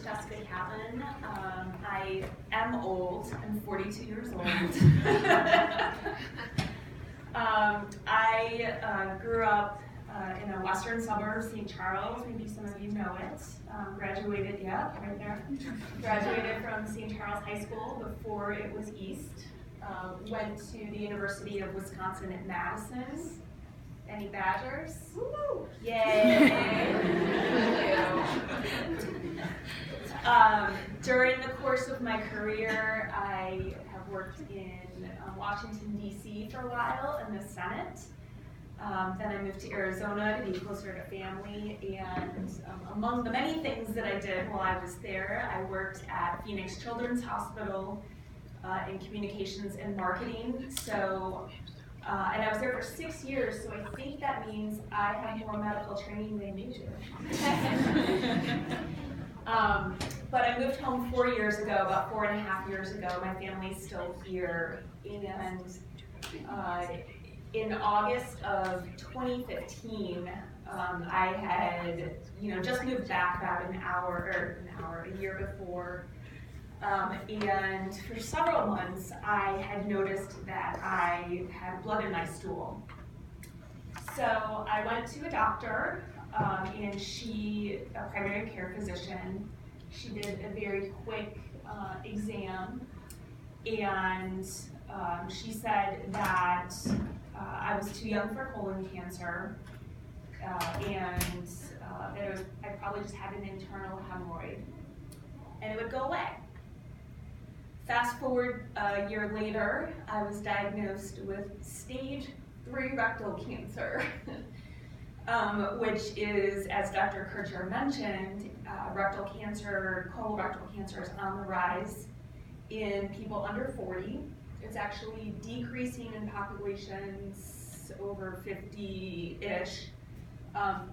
Jessica Catlin. I am old. I'm 42 years old. I grew up in a western suburb, St. Charles. Maybe some of you know it. Graduated, yeah, right there. Graduated from St. Charles High School before it was East. Went to the University of Wisconsin at Madison. Any Badgers? Woo! Yay! During the course of my career, I have worked in Washington, D.C. for a while in the Senate. Then I moved to Arizona to be closer to family, and among the many things that I did while I was there, I worked at Phoenix Children's Hospital in communications and marketing. So, and I was there for 6 years, so I think that means I have more medical training than you do. But I moved home 4 years ago, about 4.5 years ago. My family's still here, and in August of 2015, I had, just moved back about a year before, and for several months, I had noticed that I had blood in my stool. So I went to a doctor, and she, a primary care physician, she did a very quick exam, and she said that I was too young for colon cancer, and that I probably just had an internal hemorrhoid, and it would go away. Fast forward a year later, I was diagnosed with stage 3 rectal cancer, which is, as Dr. Kircher mentioned, rectal cancer, colorectal cancer is on the rise in people under 40. It's actually decreasing in populations over 50-ish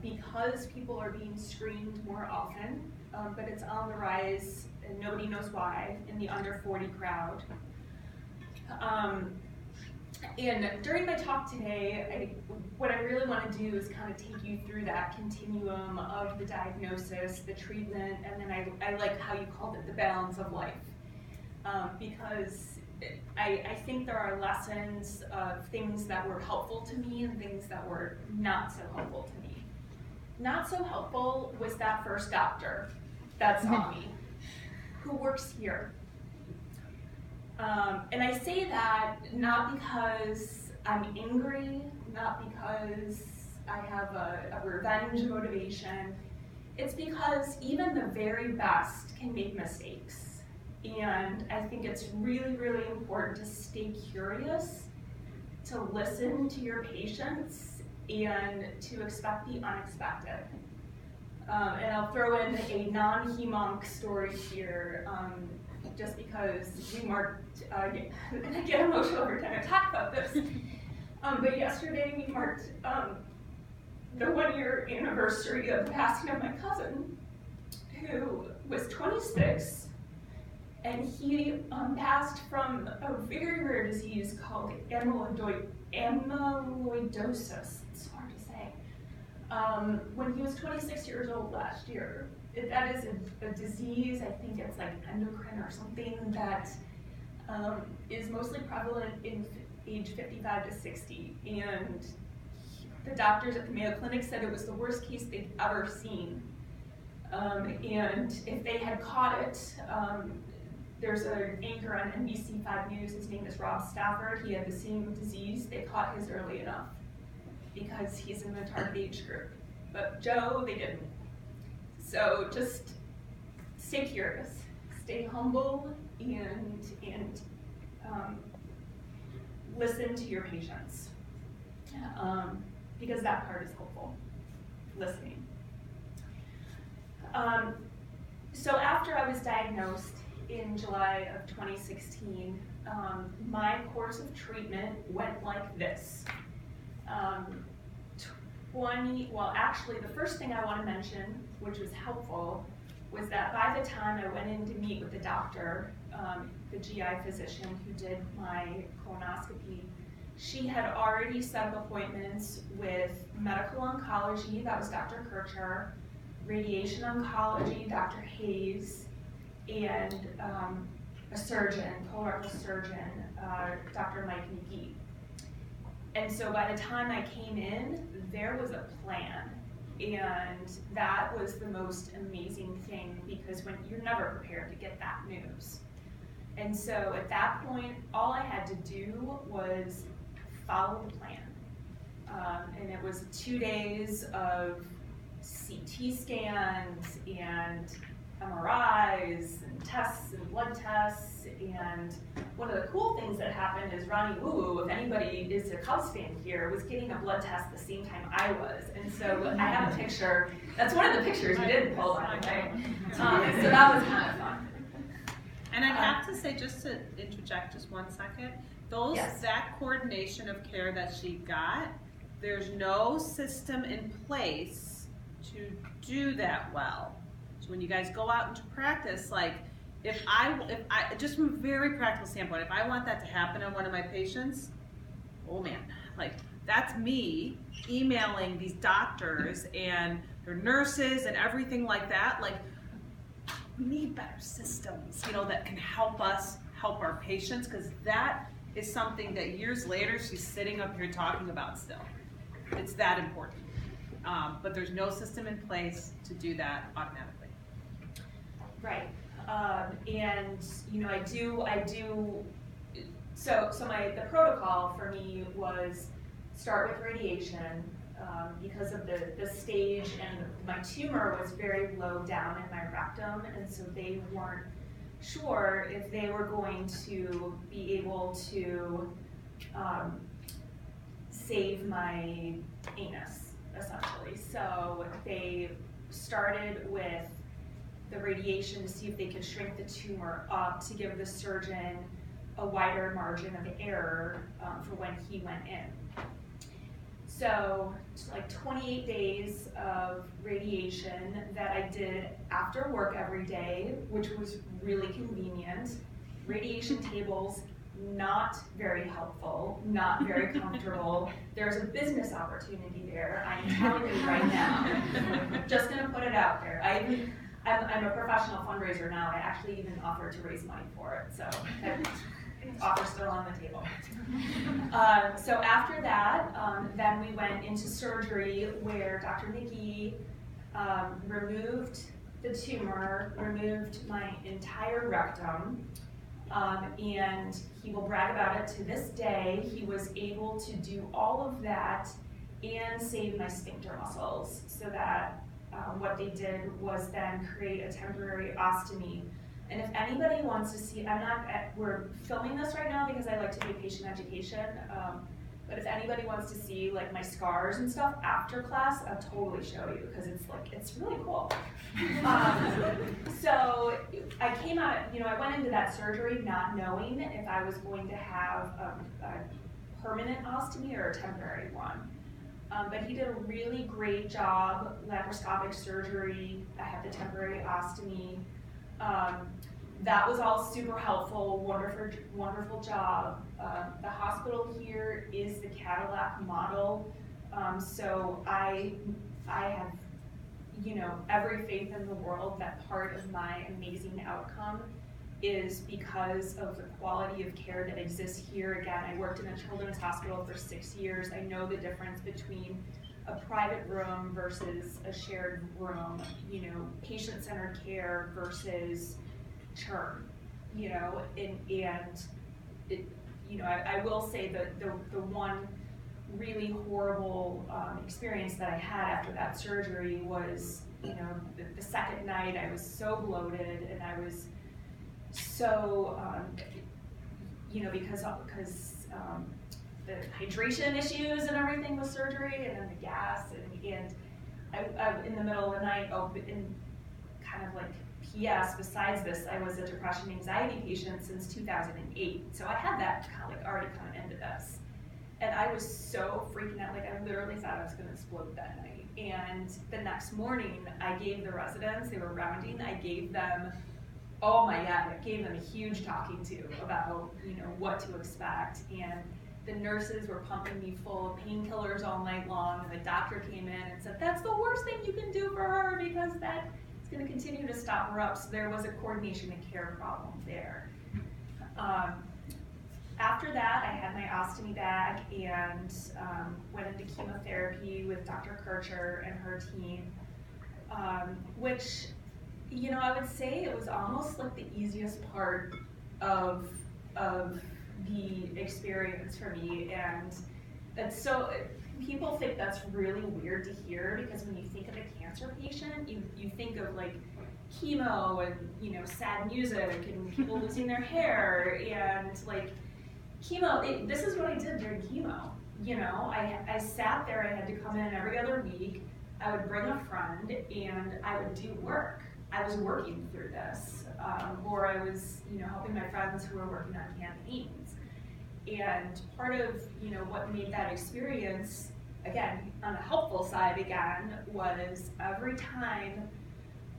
because people are being screened more often, but it's on the rise and nobody knows why in the under 40 crowd. And during my talk today, what I really want to do is kind of take you through that continuum of the diagnosis, the treatment, and then I like how you called it the balance of life. Because I think there are lessons of things that were helpful to me and things that were not so helpful to me. Not so helpful was that first doctor that saw me, who works here. And I say that not because I'm angry, not because I have a revenge motivation. It's because even the very best can make mistakes. And I think it's really, really important to stay curious, to listen to your patients, and to expect the unexpected. And I'll throw in a non-hemonc story here, just because we marked, and I get emotional every time I talk about this, but yesterday we marked the 1-year anniversary of the passing of my cousin, who was 26, and he passed from a very rare disease called amyloidosis. It's hard to say. When he was 26 years old last year. That is a disease, I think it's like endocrine or something, that is mostly prevalent in age 55 to 60. And the doctors at the Mayo Clinic said it was the worst case they'd ever seen. And if they had caught it, there's an anchor on NBC5 News, his name is Rob Stafford. He had the same disease. They caught his early enough because he's in the target age group. But Joe, they didn't. So just stay curious, stay humble, and listen to your patients, because that part is helpful, listening. So after I was diagnosed in July of 2016, my course of treatment went like this. Actually, the first thing I want to mention, which was helpful, was that by the time I went in to meet with the doctor, the GI physician who did my colonoscopy, she had already set up appointments with medical oncology, that was Dr. Kircher, radiation oncology, Dr. Hayes, and a surgeon, colorectal surgeon, Dr. Mike McGee. And so by the time I came in, there was a plan. And that was the most amazing thing, because when you're never prepared to get that news. And so at that point, all I had to do was follow the plan. And it was 2 days of CT scans and MRIs and tests and blood tests. And one of the cool things that happened is Ronnie Woo, if anybody is a Cubs fan here, was getting a blood test the same time I was. And so I have a picture. That's one of the pictures you didn't pull, by the way. So that was kind of fun. And I'd have to say, just to interject just 1 second, that coordination of care that she got, there's no system in place to do that well. So when you guys go out into practice, like if I just from a very practical standpoint, if I want that to happen on one of my patients, oh man, like that's me emailing these doctors and their nurses and everything like that. Like, we need better systems, that can help us help our patients, because that is something that years later she's sitting up here talking about still. It's that important. But there's no system in place to do that automatically. Right. And I do. So the protocol for me was start with radiation because of the stage, and my tumor was very low down in my rectum, and so they weren't sure if they were going to be able to save my anus, essentially. So they started with the radiation to see if they could shrink the tumor up to give the surgeon a wider margin of error for when he went in. So it's like 28 days of radiation that I did after work every day, which was really convenient. Radiation tables, not very helpful, not very comfortable. There's a business opportunity there, I'm telling you right now. Just gonna put it out there. I'm a professional fundraiser now. I actually even offered to raise money for it, so that offer's still on the table. So after that, then we went into surgery where Dr. McGee removed the tumor, removed my entire rectum, and he will brag about it to this day. He was able to do all of that and save my sphincter muscles, so that what they did was then create a temporary ostomy. And if anybody wants to see, we're filming this right now because I like to do patient education, but if anybody wants to see like my scars and stuff after class, I'll totally show you, because it's really cool. So I came out, I went into that surgery not knowing if I was going to have a permanent ostomy or a temporary one. But he did a really great job, laparoscopic surgery. I had the temporary ostomy. That was all super helpful, wonderful job. The hospital here is the Cadillac model, so I have, every faith in the world that part of my amazing outcome is because of the quality of care that exists here. Again, I worked in a children's hospital for 6 years. I know the difference between a private room versus a shared room, patient-centered care versus churn, I will say that the one really horrible experience that I had after that surgery was, the second night I was so bloated, and I was so, because the hydration issues and everything with surgery, and then the gas, and I in the middle of the night, in kind of like PS, besides this, I was a depression anxiety patient since 2008. So I had that already kind of into this. And I was so freaking out, I literally thought I was gonna explode that night. And the next morning, I gave the residents, they were rounding, I gave them, oh my God, I gave them a huge talking to about, what to expect. And the nurses were pumping me full of painkillers all night long, and the doctor came in and said, that's the worst thing you can do for her, because because that is going to continue to stop her up. So there was a coordination and care problem there. After that, I had my ostomy bag and went into chemotherapy with Dr. Kircher and her team, which, you know, I would say it was almost like the easiest part of the experience for me. And that's so, people think that's really weird to hear, because when you think of a cancer patient, you think of like chemo and, you know, sad music and people losing their hair and like chemo. This is what I did during chemo. You know, I sat there, I had to come in every other week. I would bring a friend and I would do work. I was working through this, or I was, you know, helping my friends who were working on campaigns. And part of, you know, what made that experience, again, on the helpful side again, was every time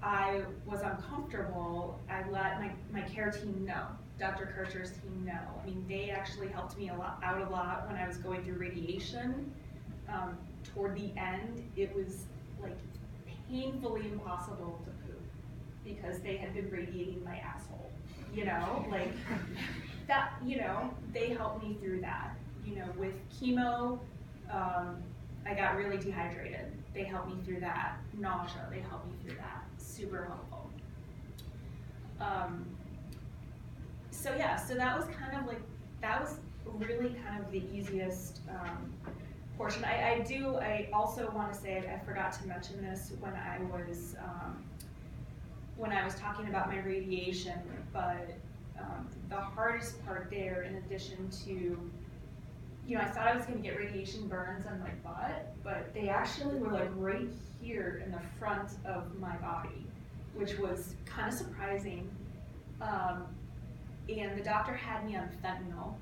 I was uncomfortable, I let my care team know, Dr. Kircher's team know. I mean, they actually helped me out a lot when I was going through radiation. Toward the end, it was like painfully impossible to poop because they had been radiating my asshole, you know, like that, you know, they helped me through that. You know, with chemo, I got really dehydrated. They helped me through that. Nausea, they helped me through that. Super helpful. So yeah, so that was kind of like, that was really kind of the easiest portion. I also want to say, I forgot to mention this when I was talking about my radiation, but the hardest part there, in addition to, you know, I thought I was going to get radiation burns on my butt, but they actually were like right here in the front of my body, which was kind of surprising. And the doctor had me on fentanyl.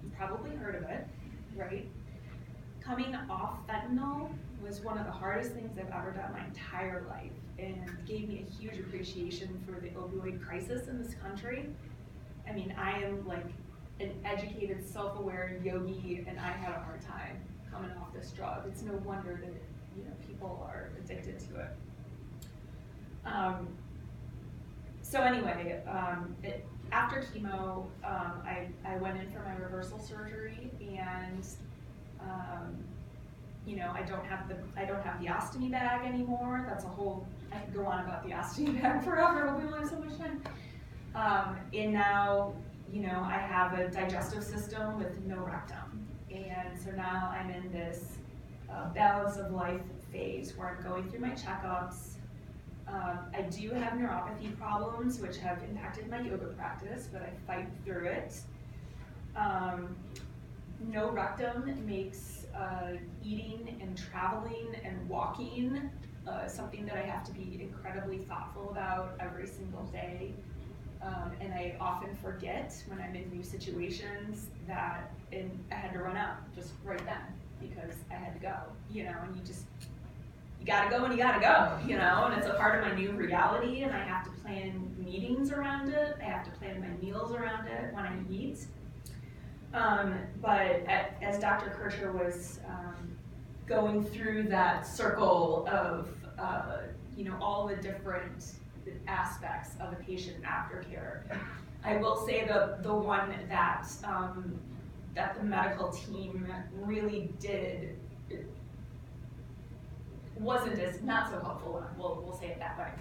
You probably heard of it, right? Coming off fentanyl was one of the hardest things I've ever done my entire life, and gave me a huge appreciation for the opioid crisis in this country. I mean, I am like an educated, self-aware yogi, and I had a hard time coming off this drug. It's no wonder that, you know, people are addicted to it. So anyway, after chemo, I went in for my reversal surgery, and you know, I don't have the ostomy bag anymore. That's a whole, I could go on about the ostomy bag forever. We only have so much time. And now, you know, I have a digestive system with no rectum, and so now I'm in this balance of life phase where I'm going through my checkups. I do have neuropathy problems, which have impacted my yoga practice, but I fight through it. No rectum makes eating and traveling and walking something that I have to be incredibly thoughtful about every single day. And I often forget when I'm in new situations that I had to run out just right then because I had to go, you know, and you gotta go when you gotta go, you know, and it's a part of my new reality, and I have to plan meetings around it. I have to plan my meals around it when I eat. But as Dr. Kircher was going through that circle of, you know, all the different aspects of a patient aftercare, I will say the one that that the medical team really did wasn't as not so helpful, we'll say it that way,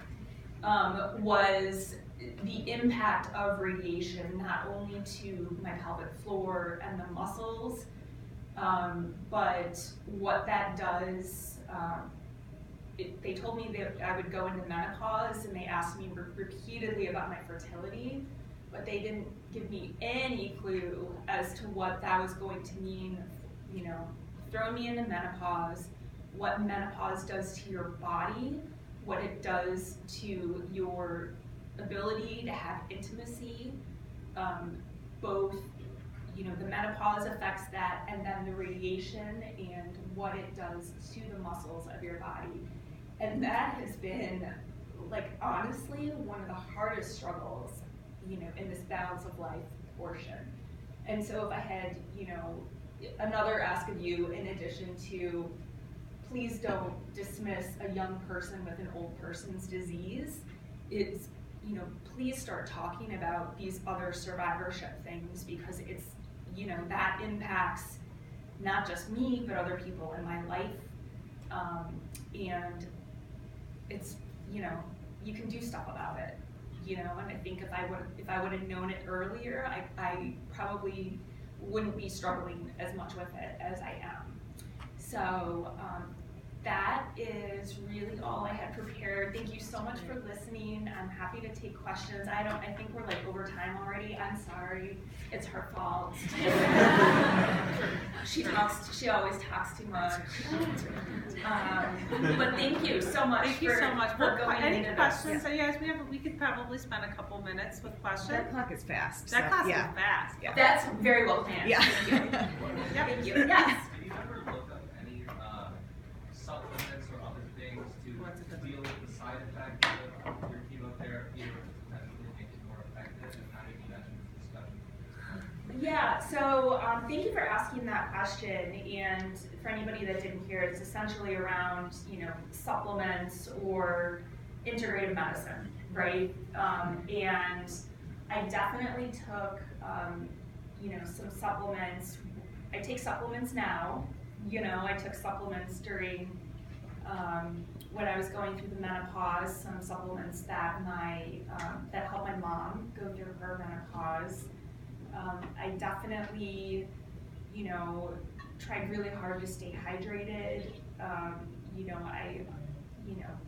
was the impact of radiation, not only to my pelvic floor and the muscles, but what that does. They told me that I would go into menopause, and they asked me repeatedly about my fertility, but they didn't give me any clue as to what that was going to mean, you know, throw me into menopause, what menopause does to your body, what it does to your ability to have intimacy, both, you know, the menopause affects that, and then the radiation and what it does to the muscles of your body. And that has been, like, honestly, one of the hardest struggles, you know, in this balance of life portion. And so if I had, you know, another ask of you, in addition to please don't dismiss a young person with an old person's disease. It's, you know, please start talking about these other survivorship things, because it's, you know, that impacts not just me, but other people in my life. And it's, you know, you can do stuff about it, you know, and I think if I would have known it earlier, I probably wouldn't be struggling as much with it as I am. So that is really all I had prepared. Thank you so much for listening. I'm happy to take questions. I think we're like over time already. I'm sorry. It's her fault. She always talks too much. But thank you so much. Thank you so much for going any into questions. this. So yes, we could probably spend a couple minutes with questions. That clock is fast. That so, clock yeah. is fast. Yeah. That's very well planned. Yeah. Thank you. Thank you. Yes. Have you ever looked up any supplements or other things to deal with the side effects of your chemotherapy or potentially make it more effective, and how did you mention this discussion? Yeah, so thank you for asking that question. And for anybody that didn't hear, it's essentially around, you know, supplements or integrative medicine, right? And I definitely took, you know, some supplements. I take supplements now. You know, I took supplements during when I was going through the menopause. Some supplements that that helped my mom go through her menopause. I definitely, you know, tried really hard to stay hydrated. You know, I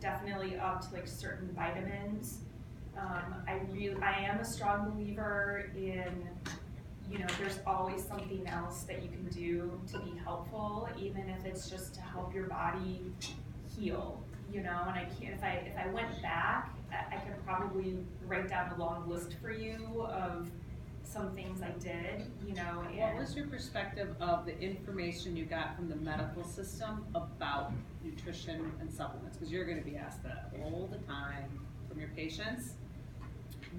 definitely upped like certain vitamins. I am a strong believer in, you know, there's always something else that you can do to be helpful, even if it's just to help your body heal, you know. And I can't, if I went back, I could probably write down a long list for you of some things I did, you know. And What was your perspective of the information you got from the medical system about nutrition and supplements? Because you're going to be asked that all the time from your patients.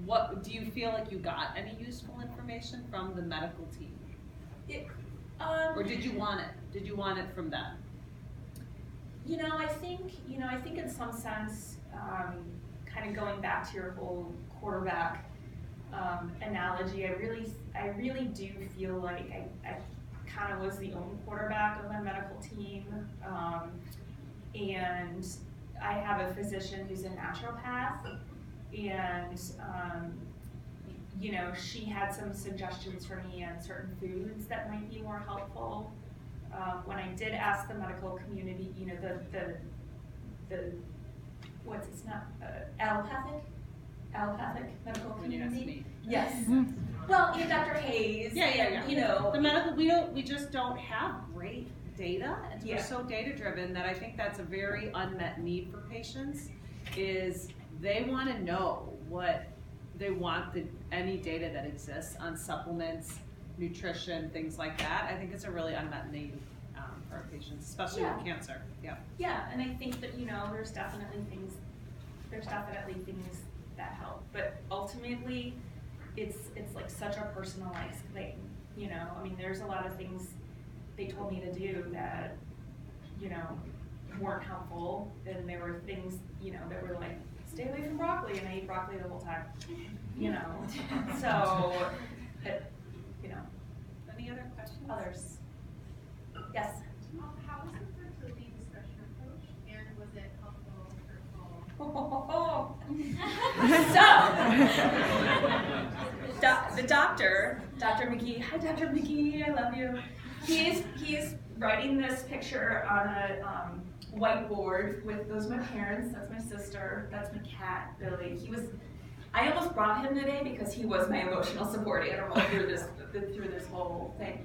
What do you feel like you got any useful information from the medical team? Or did you want it? Did you want it from them? You know, I think in some sense, kind of going back to your whole quarterback analogy, I really do feel like I kind of was the only quarterback of my medical team, and I have a physician who's a naturopath, and you know, she had some suggestions for me on certain foods that might be more helpful. When I did ask the medical community, you know, allopathic medical community. Yes. Well, and Dr. Hayes. Yeah. You know, the medical, we just don't have great data, and we're so data driven that I think that's a very unmet need for patients. Is they want to know what they want, any data that exists on supplements, nutrition, things like that. I think it's a really unmet need for our patients, especially with cancer. Yeah, and I think that, you know, there's definitely things that help, but ultimately, it's like such a personalized thing. You know, I mean, there's a lot of things they told me to do that, you know, weren't helpful, and there were things, you know, that were like, stay away from broccoli, and I ate broccoli the whole time. You know, so, you know. Any other questions? Others? Yes. How was the fertility discussion approach, and was it helpful or So, the doctor, Dr. McGee, hi Dr. McGee, I love you. He's writing this picture on a whiteboard with, those are my parents, that's my sister, that's my cat, Billy. I almost brought him today because he was my emotional support animal through this whole thing.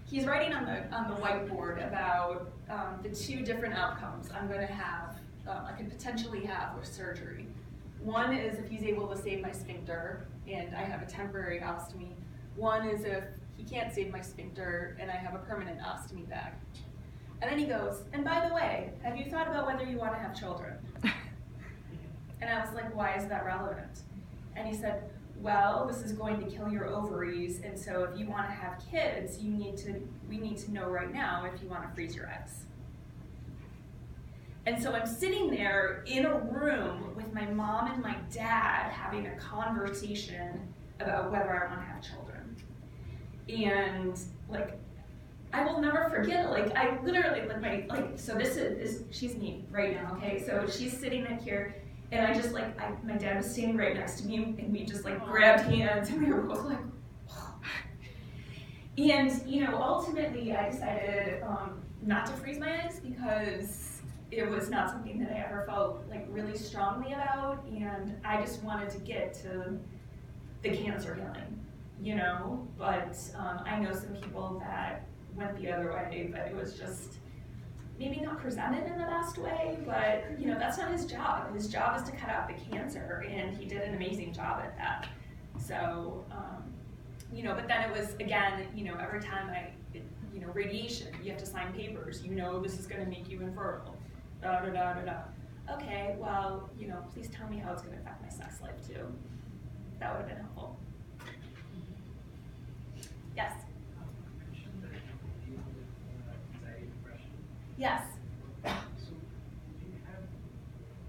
He's writing on the whiteboard about the two different outcomes I'm going to have, I could potentially have with surgery. One is if he's able to save my sphincter and I have a temporary ostomy. One is if he can't save my sphincter and I have a permanent ostomy bag. And then he goes, and by the way, have you thought about whether you want to have children? And I was like, why is that relevant? And he said, well, this is going to kill your ovaries, and so if you want to have kids, we need to know right now if you want to freeze your eggs. And so I'm sitting there in a room with my mom and my dad having a conversation about whether I want to have children. And like, I will never forget, like, I literally, so this is she's me right now, okay? So she's sitting up here, and I just like, my dad was standing right next to me, and we just like grabbed hands, and we were both like, oh. And, you know, ultimately I decided not to freeze my eggs because it was not something that I ever felt like really strongly about, and I just wanted to get to the cancer healing, you know? But I know some people that went the other way, but it was just maybe not presented in the best way, but you know, that's not his job. His job is to cut out the cancer, and he did an amazing job at that. So, you know, but then it was, again, you know, every time you know, radiation, you have to sign papers, you know, this is gonna make you infertile, da da da da da. Okay, well, you know, please tell me how it's gonna affect my sex life too. That would have been helpful. Yes? Yes. So, do you have,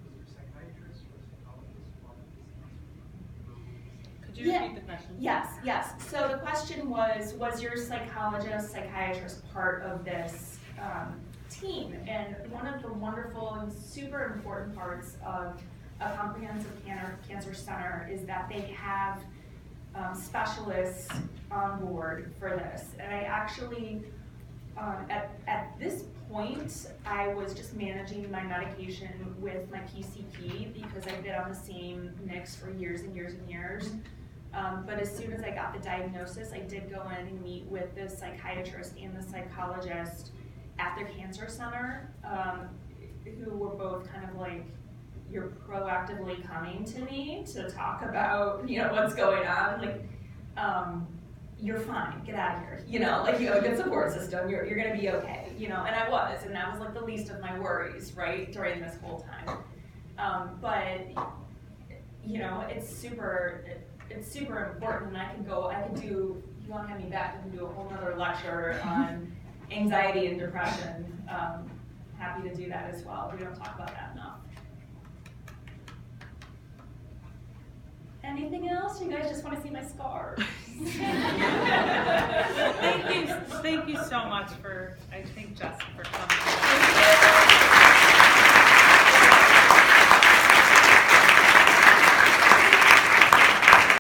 was there a psychiatrist or a psychologist part of this? Could you repeat the question? Yes. So the question was your psychologist, psychiatrist part of this team? And one of the wonderful and super important parts of a comprehensive cancer center is that they have specialists on board for this. And I actually, at this point, I was just managing my medication with my PCP because I've been on the same mix for years and years and years. But as soon as I got the diagnosis, I did go in and meet with the psychiatrist and the psychologist at the cancer center, who were both kind of like, you're proactively coming to me to talk about, you know, what's going on. Like, you're fine, get out of here. You know, like, you have a good support system, you're gonna be okay, you know, and I was, and that was like the least of my worries, right, during this whole time. But, you know, it's super important, and I can do, if you wanna have me back, I can do a whole nother lecture on anxiety and depression. Happy to do that as well. We don't talk about that enough. Anything else? You guys just want to see my scars? Thank you so much for, I think, Jess, for